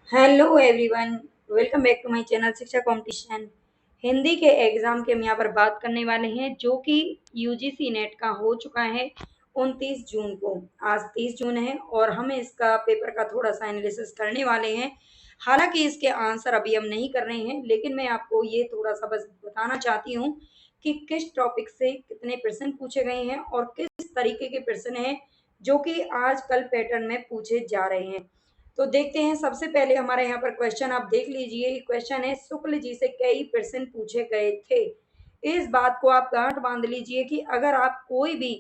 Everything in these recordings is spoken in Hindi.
Hello everyone, welcome back to my channel Shiksha competition. Hindi के एग्जाम के हम यहाँ पर बात करने वाले हैं जो कि यूजीसी नेट का हो चुका है 29 जून को। आज 30 जून है और हम इसका पेपर का थोड़ा सा एनालिसिस करने वाले हैं। हालांकि इसके आंसर अभी हम नहीं कर रहे हैं, लेकिन मैं आपको ये थोड़ा सा बस बताना चाहती हूँ कि किस टॉपिक से कितने प्रश्न पूछे गए हैं और किस तरीके के प्रश्न हैं जो कि आजकल पैटर्न में पूछे जा रहे हैं। तो देखते हैं। सबसे पहले हमारे यहाँ पर क्वेश्चन आप देख लीजिए। क्वेश्चन है, शुक्ल जी से कई प्रश्न पूछे गए थे। इस बात को आप गांठ बांध लीजिए कि अगर आप कोई भी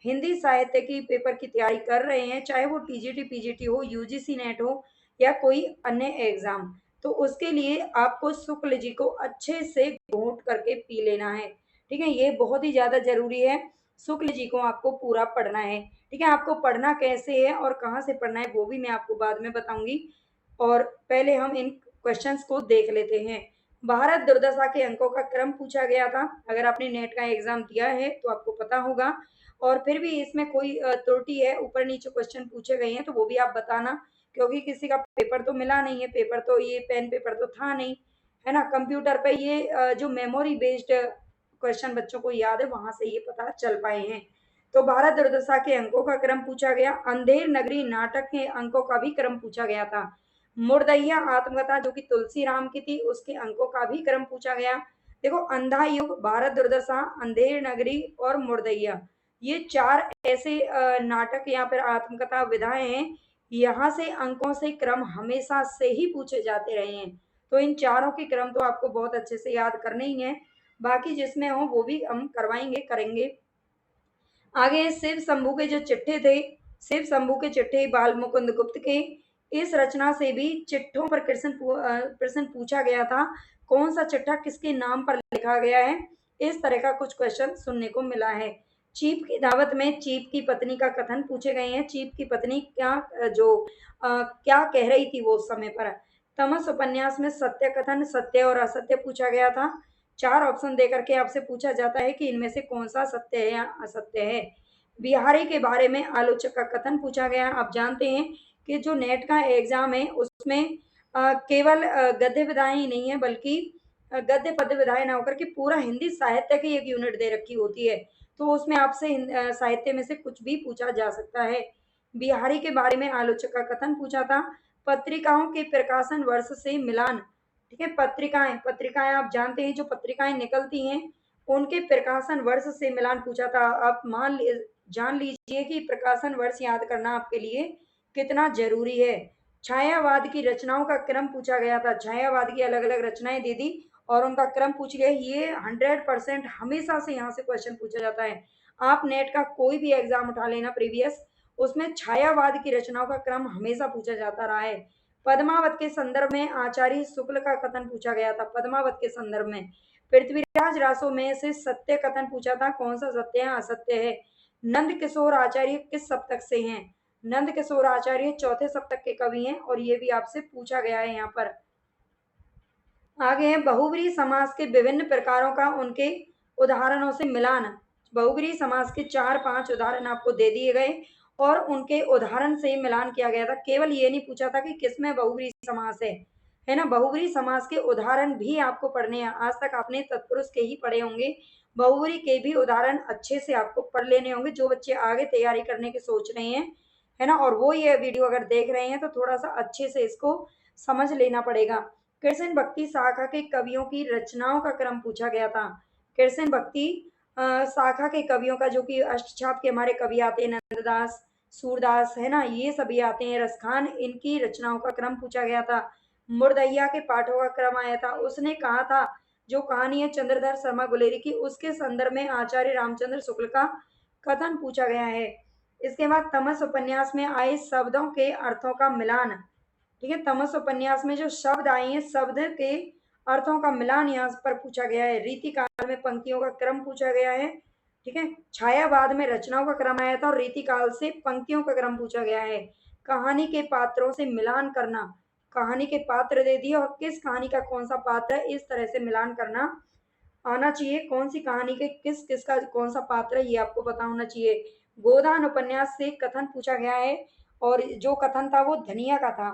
हिंदी साहित्य की पेपर की तैयारी कर रहे हैं, चाहे वो टीजीटी पीजीटी हो, यूजीसी नेट हो या कोई अन्य एग्जाम, तो उसके लिए आपको शुक्ल जी को अच्छे से घोट करके पी लेना है। ठीक है, ये बहुत ही ज्यादा जरूरी है। शुक्ल जी को आपको पूरा पढ़ना है। ठीक है, आपको पढ़ना कैसे है और कहाँ से पढ़ना है वो भी मैं आपको बाद में बताऊंगी। और पहले हम इन क्वेश्चंस को देख लेते हैं। भारत दुर्दशा के अंकों का क्रम पूछा गया था। अगर आपने नेट का एग्जाम दिया है तो आपको पता होगा। और फिर भी इसमें कोई त्रुटि है, ऊपर नीचे क्वेश्चन पूछे गए हैं, तो वो भी आप बताना, क्योंकि किसी का पेपर तो मिला नहीं है। पेपर तो ये पेन पेपर तो था नहीं, है ना। कंप्यूटर पे ये जो मेमोरी बेस्ड क्वेश्चन बच्चों को याद है, वहां से ये पता चल पाए हैं। तो भारत दुर्दशा के अंकों का क्रम पूछा गया। अंधेर नगरी नाटक के अंकों का भी क्रम पूछा गया था। मुर्दैया आत्मकथा जो कि तुलसी राम की थी, उसके अंकों का भी क्रम पूछा गया। देखो, अंधा युग, भारत दुर्दशा, अंधेर नगरी और मुर्दैया, ये चार ऐसे नाटक या फिर आत्मकथा विधाएं हैं। यहाँ से अंकों से क्रम हमेशा से ही पूछे जाते रहे हैं। तो इन चारों के क्रम तो आपको बहुत अच्छे से याद करने ही है। बाकी जिसमें हो वो भी हम करवाएंगे, करेंगे। आगे शिव शंभू के जो चिट्ठे थे, शिव शंभू के चिट्ठे बाल मुकुंद गुप्त के, इस रचना से भी चिट्ठों पर प्रश्न पूछा गया था। कौन सा चिट्ठा किसके नाम पर लिखा गया है, इस तरह का कुछ क्वेश्चन सुनने को मिला है। चीप की दावत में चीप की पत्नी का कथन पूछे गए हैं। चीप की पत्नी क्या क्या कह रही थी वो उस समय पर। तमस उपन्यास में सत्य कथन, सत्य और असत्य पूछा गया था। चार ऑप्शन देकर के आपसे पूछा जाता है कि इनमें से कौन सा सत्य है या असत्य है। बिहारी के बारे में आलोचक का कथन पूछा गया। आप जानते हैं कि जो नेट का एग्जाम है उसमें केवल गद्य विधाएं ही नहीं है, बल्कि गद्य पद्य विधाएं ना होकर के पूरा हिंदी साहित्य की एक यूनिट दे रखी होती है। तो उसमें आपसे साहित्य में से कुछ भी पूछा जा सकता है। बिहारी के बारे में आलोचक का कथन पूछा था। पत्रिकाओं के प्रकाशन वर्ष से मिलान। ठीक है, पत्रिकाएं पत्रिकाएं आप जानते हैं, जो पत्रिकाएं निकलती हैं उनके प्रकाशन वर्ष से मिलान पूछा था। आप जान लीजिए कि प्रकाशन वर्ष याद करना आपके लिए कितना जरूरी है। छायावाद की रचनाओं का क्रम पूछा गया था। छायावाद की अलग अलग रचनाएं दे दी और उनका क्रम पूछ लिया। ये 100% हमेशा से यहाँ से क्वेश्चन पूछा जाता है। आप नेट का कोई भी एग्जाम उठा लेना प्रीवियस, उसमें छायावाद की रचनाओं का क्रम हमेशा पूछा जाता रहा है। पद्मावत के संदर्भ में आचार्य शुक्ल का कथन पूछा गया था। पद्मावत के संदर्भ में पृथ्वीराज रासो में से सत्य कथन पूछा था। कौन सा सत्य है, असत्य है। नंद किशोर आचार्य किस सप्तक से हैं। नंद किशोर आचार्य चौथे सप्तक के कवि हैं और ये भी आपसे पूछा गया है। यहाँ पर आगे है बहुव्रीहि समास के विभिन्न प्रकारों का उनके उदाहरणों से मिलान। बहुव्रीहि समास के 4-5 उदाहरण आपको दे दिए गए और उनके उदाहरण से मिलान किया गया था। केवल ये नहीं पूछा था कि किसमें बहुव्रीहि समास है ना। बहुव्रीहि समास के उदाहरण भी आपको पढ़ने हैं। आज तक आपने तत्पुरुष के ही पढ़े होंगे, बहुव्रीहि के भी उदाहरण अच्छे से आपको पढ़ लेने होंगे, जो बच्चे आगे तैयारी करने की सोच रहे हैं, है ना। और वो ये वीडियो अगर देख रहे हैं तो थोड़ा सा अच्छे से इसको समझ लेना पड़ेगा। कृष्ण भक्ति शाखा के कवियों की रचनाओं का क्रम पूछा गया था। कृष्ण भक्ति शाखा के कवियों का, जो कि अष्टछाप के हमारे कवि आते हैं, नंददास, सूरदास, है ना, ये सभी आते हैं, रसखान, इनकी रचनाओं का क्रम पूछा गया था। मुर्दैया के पाठों का क्रम आया था। उसने कहा था जो कहानी है चंद्रधर शर्मा गुलेरी की, उसके संदर्भ में आचार्य रामचंद्र शुक्ल का कथन पूछा गया है। इसके बाद तमस उपन्यास में आए शब्दों के अर्थों का मिलान। ठीक है, तमस उपन्यास में जो शब्द आए हैं, शब्द के अर्थों का मिलान यहाँ पर पूछा गया है। रीतिकाल में पंक्तियों का क्रम पूछा गया है। ठीक है, छायावाद में रचनाओं का क्रम आया था और रीतिकाल से पंक्तियों का क्रम पूछा गया है। कहानी के पात्रों से मिलान करना, कहानी के पात्र दे दिए और किस कहानी का कौन सा पात्र है, इस तरह से मिलान करना आना चाहिए। कौन सी कहानी के किस किसका कौन सा पात्र है, ये आपको पता होना चाहिए। गोदान उपन्यास से कथन पूछा गया है और जो कथन था वो धनिया का था।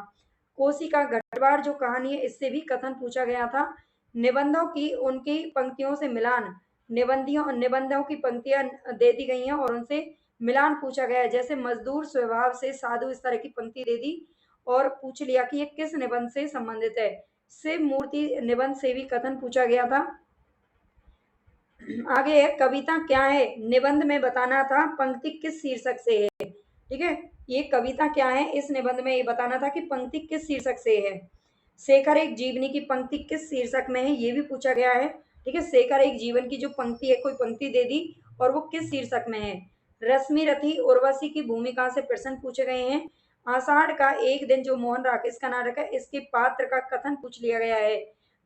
कोसी का गढ़वाल जो कहानी है इससे भी कथन पूछा गया था। निबंधों की उनकी पंक्तियों से मिलान, निबंधों की पंक्तियां दे दी गई हैं और उनसे मिलान पूछा गया है। जैसे मजदूर स्वभाव से साधु, इस तरह की पंक्ति दे दी और पूछ लिया कि ये किस निबंध से संबंधित है। शिव मूर्ति निबंध से भी कथन पूछा गया था। आगे है, कविता क्या है, निबंध में बताना था पंक्ति किस शीर्षक से है। ठीक है, ये कविता क्या है, इस निबंध में ये बताना था कि पंक्ति किस शीर्षक से है। शेखर एक जीवनी की पंक्ति किस शीर्षक में है, ये भी पूछा गया है। ठीक है, शेखर एक जीवन की जो पंक्ति है, कोई पंक्ति दे दी और वो किस शीर्षक में है। रश्मि रथी उर्वशी की भूमिका से प्रश्न पूछे गए हैं। आषाढ़ का एक दिन जो मोहन राकेश का नाटक है, इसके पात्र का कथन पूछ लिया गया है।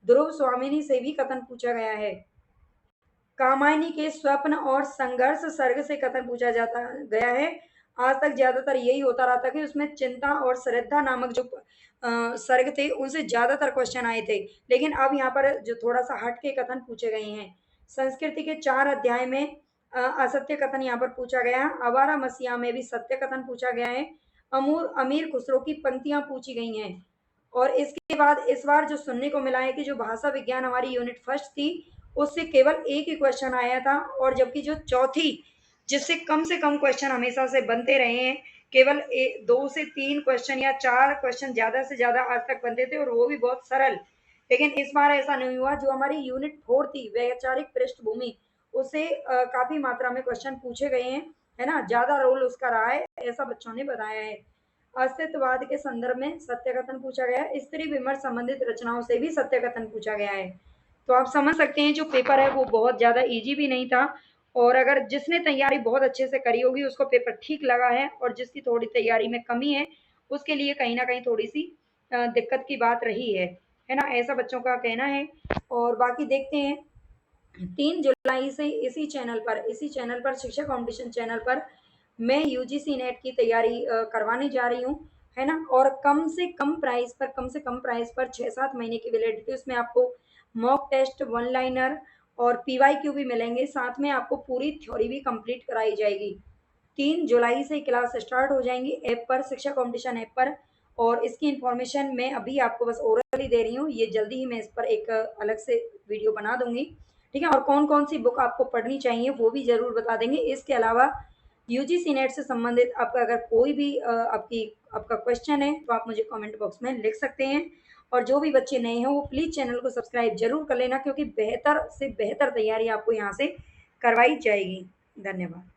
ध्रुव स्वामिनी से भी कथन पूछा गया है। कामायनी के स्वप्न और संघर्ष सर्ग से कथन पूछा जाता गया है। आज तक ज्यादातर यही होता रहा था कि उसमें चिंता और श्रद्धा नामक जो सर्ग थे उनसे ज्यादातर क्वेश्चन आए थे, लेकिन अब यहाँ पर जो थोड़ा सा हट के कथन पूछे गए हैं। संस्कृति के 4 अध्याय में असत्य कथन यहाँ पर पूछा गया है। आवारा मसीहा में भी सत्य कथन पूछा गया है। अमीर खुसरो की पंक्तियां पूछी गई हैं। और इसके बाद इस बार जो सुनने को मिला है कि जो भाषा विज्ञान हमारी यूनिट फर्स्ट थी उससे केवल एक ही क्वेश्चन आया था, और जबकि जो चौथी जिससे कम से कम क्वेश्चन हमेशा से बनते रहे हैं, केवल 2 से 3 क्वेश्चन या 4 क्वेश्चन ज्यादा से ज्यादा आज तक बनते थे और वो भी बहुत सरल। लेकिन इस बार ऐसा नहीं हुआ। जो हमारी यूनिट 4 थी वैचारिक पृष्ठभूमि, उससे काफी मात्रा में क्वेश्चन पूछे गए हैं, है ना, ज्यादा रोल उसका रहा है, ऐसा बच्चों ने बताया है। अस्तित्ववाद के संदर्भ में सत्य कथन पूछा गया है। स्त्री विमर्श संबंधित रचनाओं से भी सत्य कथन पूछा गया है। तो आप समझ सकते हैं जो पेपर है वो बहुत ज्यादा इजी भी नहीं था, और अगर जिसने तैयारी बहुत अच्छे से करी होगी उसको पेपर ठीक लगा है, और जिसकी थोड़ी तैयारी में कमी है उसके लिए कहीं ना कहीं थोड़ी सी दिक्कत की बात रही है ना, ऐसा बच्चों का कहना है। और बाकी देखते हैं 3 जुलाई से इसी चैनल पर शिक्षा कंपटीशन चैनल पर मैं यूजीसी नेट की तैयारी करवाने जा रही हूँ, है ना। और कम से कम प्राइस पर 6-7 महीने की वैलिडिटी, उसमें आपको मॉक टेस्ट, वन लाइनर और पीवाईक्यू भी मिलेंगे। साथ में आपको पूरी थ्योरी भी कंप्लीट कराई जाएगी। 3 जुलाई से क्लास स्टार्ट हो जाएंगी ऐप पर, शिक्षा कंपटीशन ऐप पर। और इसकी इंफॉर्मेशन मैं अभी आपको बस ओरली दे रही हूँ, ये जल्दी ही मैं इस पर एक अलग से वीडियो बना दूंगी। ठीक है, और कौन कौन सी बुक आपको पढ़नी चाहिए वो भी जरूर बता देंगे। इसके अलावा यूजीसी नेट से संबंधित आपका अगर कोई भी आपका क्वेश्चन है तो आप मुझे कमेंट बॉक्स में लिख सकते हैं। और जो भी बच्चे नए हैं वो प्लीज चैनल को सब्सक्राइब जरूर कर लेना, क्योंकि बेहतर से बेहतर तैयारी आपको यहाँ से करवाई जाएगी। धन्यवाद।